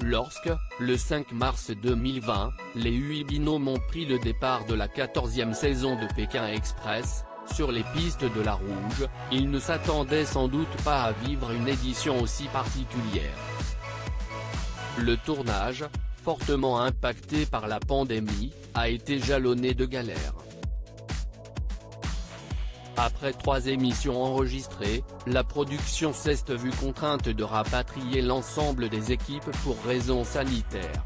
lorsque, le 5 mars 2020, les 8 binômes ont pris le départ de la 14e saison de Pékin Express. Sur les pistes de la Rouge, ils ne s'attendaient sans doute pas à vivre une édition aussi particulière. Le tournage, fortement impacté par la pandémie, a été jalonné de galères. Après 3 émissions enregistrées, la production s'est vue contrainte de rapatrier l'ensemble des équipes pour raisons sanitaires.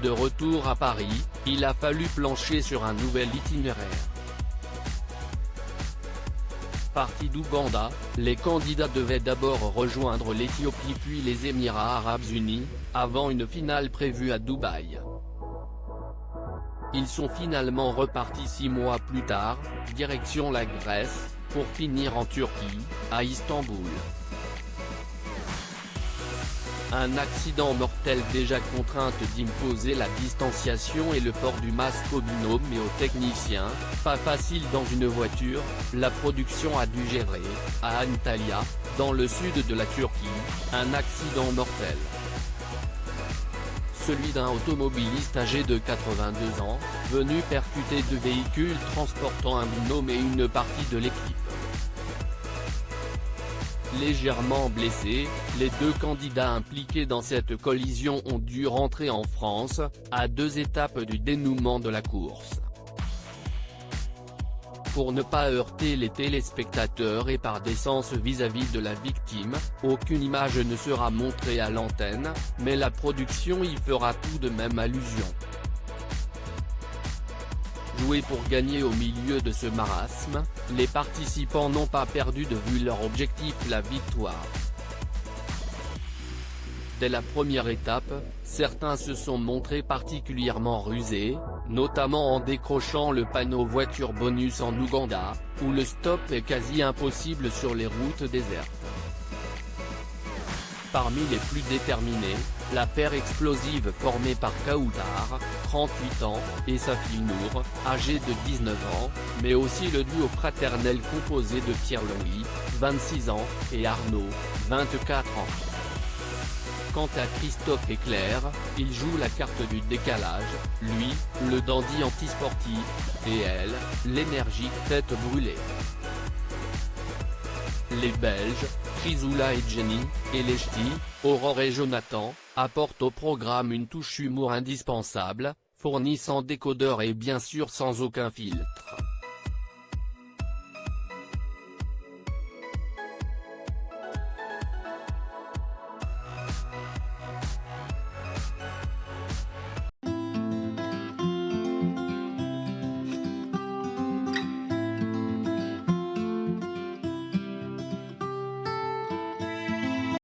De retour à Paris, il a fallu plancher sur un nouvel itinéraire. Partis d'Ouganda, les candidats devaient d'abord rejoindre l'Éthiopie puis les Émirats arabes unis, avant une finale prévue à Dubaï. Ils sont finalement repartis 6 mois plus tard, direction la Grèce, pour finir en Turquie, à Istanbul. Un accident mortel déjà contrainte d'imposer la distanciation et le port du masque aux binômes et aux techniciens, pas facile dans une voiture, la production a dû gérer, à Antalya, dans le sud de la Turquie, un accident mortel. Celui d'un automobiliste âgé de 82 ans, venu percuter 2 véhicules transportant un binôme et une partie de l'équipe. Légèrement blessés, les 2 candidats impliqués dans cette collision ont dû rentrer en France, à 2 étapes du dénouement de la course. Pour ne pas heurter les téléspectateurs et par décence vis-à-vis de la victime, aucune image ne sera montrée à l'antenne, mais la production y fera tout de même allusion. Jouer pour gagner au milieu de ce marasme, les participants n'ont pas perdu de vue leur objectif, la victoire. Dès la première étape, certains se sont montrés particulièrement rusés, notamment en décrochant le panneau voiture bonus en Ouganda, où le stop est quasi impossible sur les routes désertes. Parmi les plus déterminés, la paire explosive formée par Kautar, 38 ans, et sa fille Nour, âgée de 19 ans, mais aussi le duo fraternel composé de Pierre-Louis, 26 ans, et Arnaud, 24 ans. Quant à Christophe et Claire, il joue la carte du décalage, lui, le dandy antisportif, et elle, l'énergique tête brûlée. Les Belges, Chrysoula et Jenny, et les ch'tis, Aurore et Jonathan, apportent au programme une touche humour indispensable, fournie sans décodeur et bien sûr sans aucun filtre.